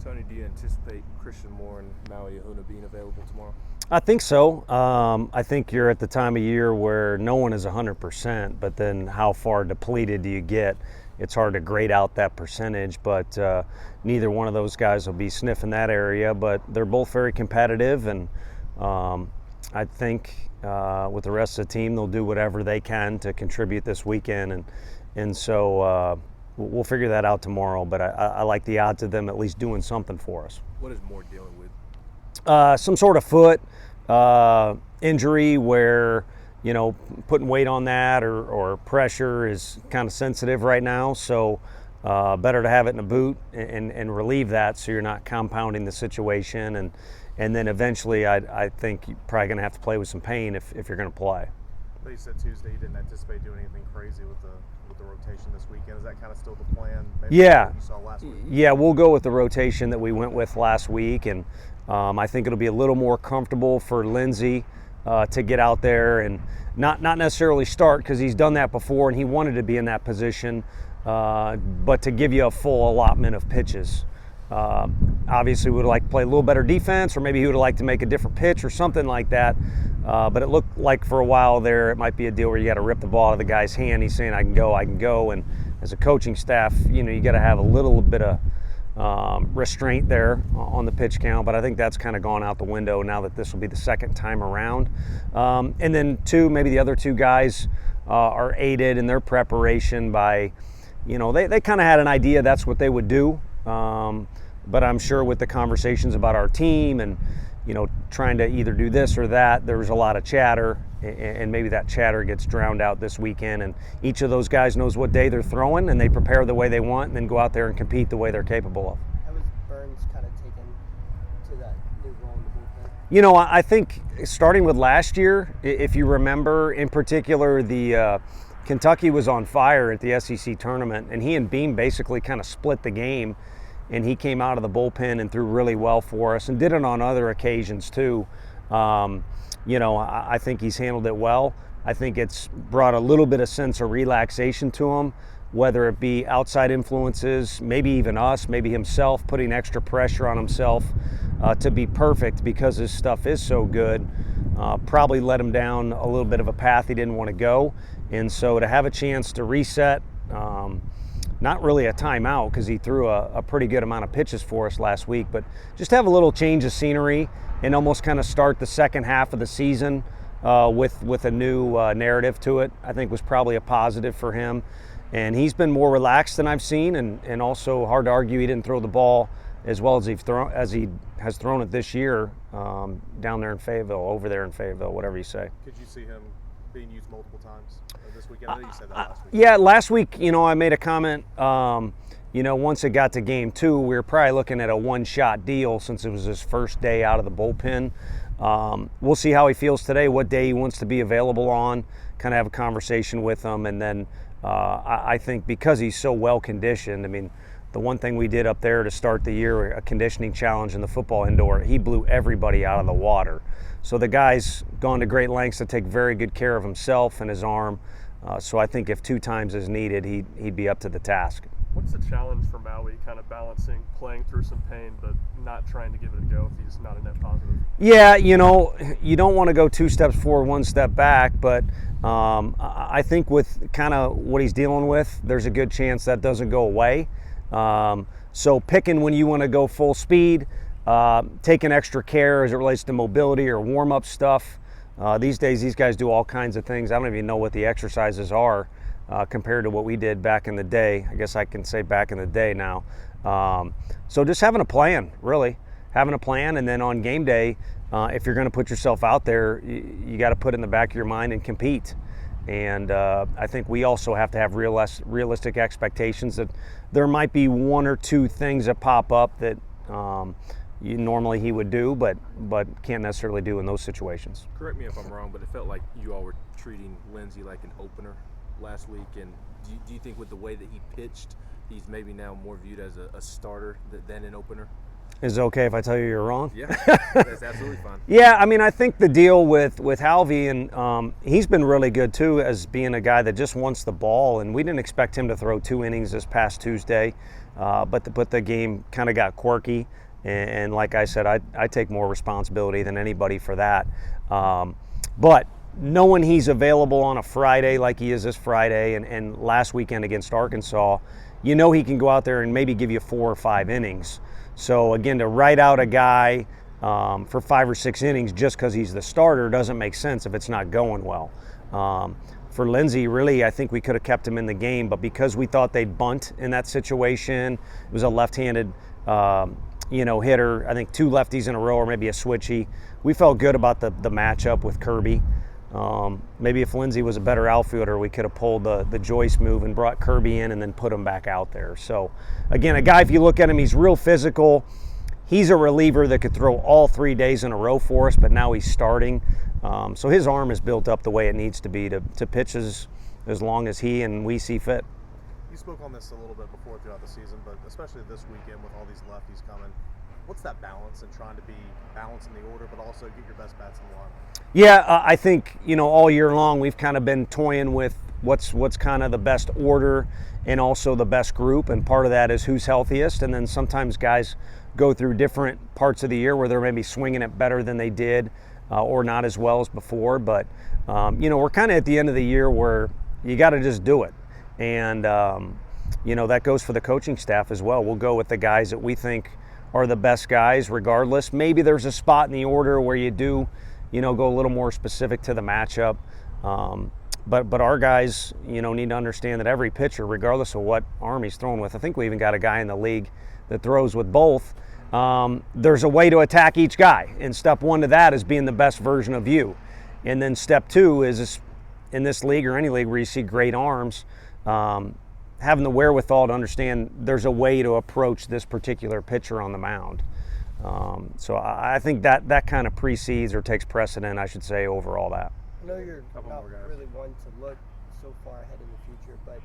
Tony, do you anticipate Christian Moore and Maui Ahuna being available tomorrow? I think so. I think you're at the time of year where no one is 100%, but then how far depleted do you get? It's hard to grade out that percentage, but neither one of those guys will be sniffing that area, but they're both very competitive, and I think with the rest of the team, they'll do whatever they can to contribute this weekend, and so we'll figure that out tomorrow, but I like the odds of them at least doing something for us. What is Moore dealing with? Some sort of foot injury where, putting weight on that or pressure is kind of sensitive right now. So better to have it in a boot and relieve that so you're not compounding the situation. And then eventually I think you're probably going to have to play with some pain if you're going to play. But you said Tuesday you didn't anticipate doing anything crazy with the rotation this weekend. Is that kind of still the plan? Maybe Yeah. What you saw last week? Yeah, we'll go with the rotation that we went with last week, and I think it'll be a little more comfortable for Lindsey to get out there and not necessarily start, because he's done that before and he wanted to be in that position, but to give you a full allotment of pitches. Obviously, we would like to play a little better defense, or maybe he would like to make a different pitch or something like that. But it looked like for a while there, it might be a deal where you got to rip the ball out of the guy's hand. He's saying, I can go. And as a coaching staff, you got to have a little bit of restraint there on the pitch count. But I think that's kind of gone out the window now that this will be the second time around. And then maybe the other two guys are aided in their preparation by, they kind of had an idea that's what they would do. But I'm sure with the conversations about our team and, trying to either do this or that, there was a lot of chatter, and maybe that chatter gets drowned out this weekend. And each of those guys knows what day they're throwing, and they prepare the way they want and then go out there and compete the way they're capable of. How was Burns kind of taken to that new role in the bullpen? I think starting with last year, if you remember, in particular, the Kentucky was on fire at the SEC tournament, and he and Beam basically kind of split the game, and he came out of the bullpen and threw really well for us and did it on other occasions too. I think he's handled it well. I think it's brought a little bit of sense of relaxation to him, whether it be outside influences, maybe even us, maybe himself putting extra pressure on himself to be perfect because his stuff is so good. Probably let him down a little bit of a path he didn't want to go. And so to have a chance to reset, not really a timeout because he threw a pretty good amount of pitches for us last week, but just have a little change of scenery and almost kind of start the second half of the season with a new narrative to it, I think was probably a positive for him. And he's been more relaxed than I've seen, and also hard to argue he didn't throw the ball as well as he has thrown it this year down there in Fayetteville, over there in Fayetteville, whatever you say. Could you see him being used multiple times this weekend? I know you said that last week. Yeah, last week, I made a comment, once it got to game 2, we were probably looking at a one-shot deal since it was his first day out of the bullpen. We'll see how he feels today, what day he wants to be available on, kind of have a conversation with him, and then I think because he's so well-conditioned, the one thing we did up there to start the year, a conditioning challenge in the football indoor, he blew everybody out of the water. So the guy's gone to great lengths to take very good care of himself and his arm. So I think if 2 times is needed, he'd be up to the task. What's the challenge for Maui, kind of balancing playing through some pain but not trying to give it a go if he's not a net positive? Yeah, you don't want to go 2 steps forward, 1 step back, but I think with kind of what he's dealing with, there's a good chance that doesn't go away. So picking when you want to go full speed, taking extra care as it relates to mobility or warm-up stuff. These days, these guys do all kinds of things. I don't even know what the exercises are compared to what we did back in the day. I guess I can say back in the day now. So just having a plan, really. Having a plan, and then on game day, if you're going to put yourself out there, you got to put it in the back of your mind and compete. And I think we also have to have realistic expectations that there might be 1 or 2 things that pop up that normally he would do, but can't necessarily do in those situations. Correct me if I'm wrong, but it felt like you all were treating Lindsey like an opener last week. And do you think with the way that he pitched, he's maybe now more viewed as a starter than an opener? Is it okay if I tell you you're wrong? Yeah, that's absolutely fine. Yeah, I mean, I think the deal with Halvey, and he's been really good too, as being a guy that just wants the ball. And we didn't expect him to throw 2 innings this past Tuesday, but the game kind of got quirky. And like I said, I take more responsibility than anybody for that. But knowing he's available on a Friday like he is this Friday, and last weekend against Arkansas, you know he can go out there and maybe give you 4 or 5 innings. So again, to write out a guy for 5 or 6 innings just because he's the starter doesn't make sense if it's not going well. For Lindsey, really, I think we could have kept him in the game, but because we thought they'd bunt in that situation, it was a left-handed hitter, I think 2 lefties in a row or maybe a switchy. We felt good about the matchup with Kirby. Maybe if Lindsey was a better outfielder, we could have pulled the Joyce move and brought Kirby in and then put him back out there. So, again, a guy, if you look at him, he's real physical. He's a reliever that could throw all 3 days in a row for us, but now he's starting. So his arm is built up the way it needs to be to pitch as long as he and we see fit. You spoke on this a little bit before throughout the season, but especially this weekend with all these lefties coming, what's that balance in trying to be balanced in the order, but also get your best bats in the lineup? Yeah, I think, all year long we've kind of been toying with what's kind of the best order and also the best group, and part of that is who's healthiest. And then sometimes guys go through different parts of the year where they're maybe swinging it better than they did or not as well as before. But, we're kind of at the end of the year where you got to just do it. And, that goes for the coaching staff as well. We'll go with the guys that we think are the best guys regardless. Maybe there's a spot in the order where you do, go a little more specific to the matchup. But our guys, need to understand that every pitcher, regardless of what arm he's throwing with, I think we even got a guy in the league that throws with both. There's a way to attack each guy. And step 1 to that is being the best version of you. And then step 2 is in this league or any league where you see great arms, having the wherewithal to understand there's a way to approach this particular pitcher on the mound. So I think that kind of precedes or takes precedent, I should say, over all that. I know you're not really one to look so far ahead in the future, but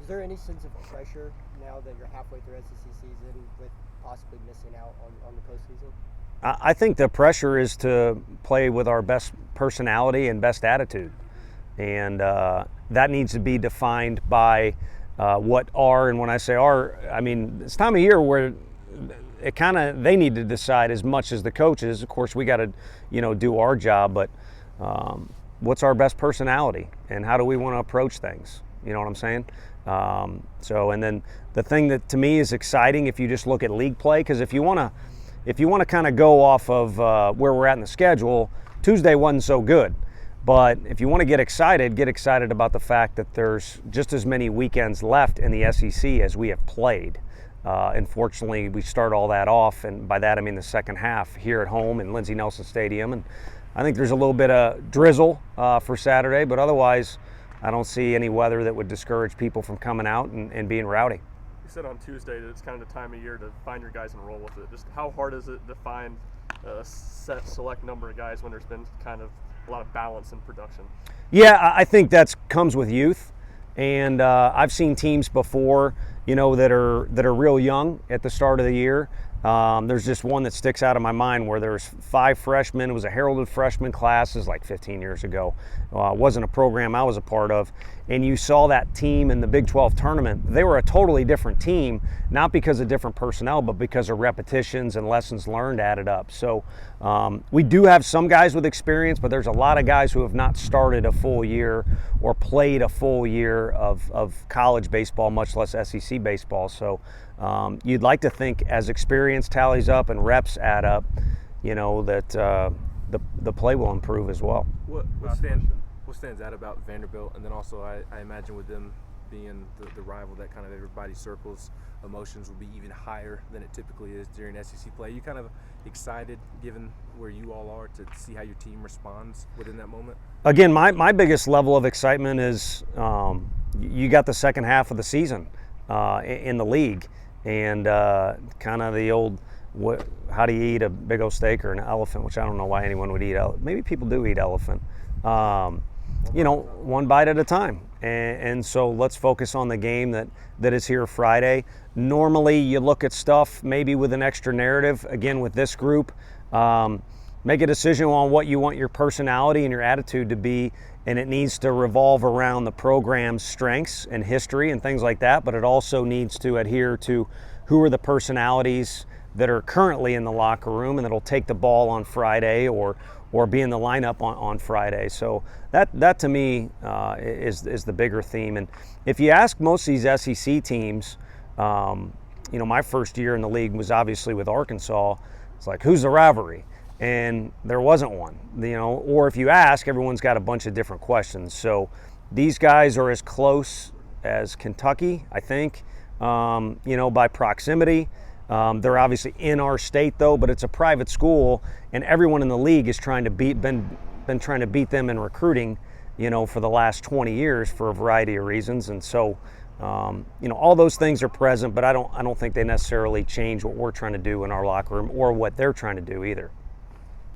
is there any sense of pressure now that you're halfway through SEC season with possibly missing out on the postseason? I think the pressure is to play with our best personality and best attitude. And that needs to be defined by what are, and when I say are, I mean, it's time of year where it kind of, they need to decide as much as the coaches. Of course, we got to, do our job, but what's our best personality and how do we want to approach things? You know what I'm saying? And then the thing that to me is exciting, if you just look at league play, because if you want to kind of go off of where we're at in the schedule, Tuesday wasn't so good. But if you want to get excited about the fact that there's just as many weekends left in the SEC as we have played. Unfortunately, we start all that off, and by that I mean the second half here at home in Lindsey Nelson Stadium. And I think there's a little bit of drizzle for Saturday, but otherwise I don't see any weather that would discourage people from coming out and being rowdy. You said on Tuesday that it's kind of the time of year to find your guys and roll with it. Just how hard is it to find a select number of guys when there's been kind of a lot of balance in production? Yeah, I think that comes with youth, and I've seen teams before, that are real young at the start of the year. There's just one that sticks out of my mind where there's 5 freshmen. It was a heralded freshman class, is like 15 years ago. It wasn't a program I was a part of. And you saw that team in the Big 12 tournament. They were a totally different team, not because of different personnel, but because of repetitions and lessons learned added up. So we do have some guys with experience, but there's a lot of guys who have not started a full year or played a full year of college baseball, much less SEC baseball. So you'd like to think as experience tallies up and reps add up, that the play will improve as well. What stands out about Vanderbilt, and then also I imagine with them being the rival that kind of everybody circles, emotions will be even higher than it typically is during SEC play. You kind of excited, given where you all are, to see how your team responds within that moment? Again, my biggest level of excitement is you got the second half of the season in the league, and kind of the old, how do you eat a big old steak or an elephant, which I don't know why anyone would eat. Maybe people do eat elephant. one bite at a time. And so let's focus on the game that is here Friday. Normally you look at stuff maybe with an extra narrative. Again, with this group, make a decision on what you want your personality and your attitude to be, and it needs to revolve around the program's strengths and history and things like that, but it also needs to adhere to who are the personalities that are currently in the locker room and that'll take the ball on Friday or be in the lineup on Friday. So that to me is the bigger theme. And if you ask most of these SEC teams, my first year in the league was obviously with Arkansas. It's like, who's the rivalry? And there wasn't one, or if you ask, everyone's got a bunch of different questions. So these guys are as close as Kentucky, I think, by proximity. They're obviously in our state though, but it's a private school, and everyone in the league is trying to been trying to beat them in recruiting, for the last 20 years for a variety of reasons. And so, all those things are present, but I don't think they necessarily change what we're trying to do in our locker room or what they're trying to do either.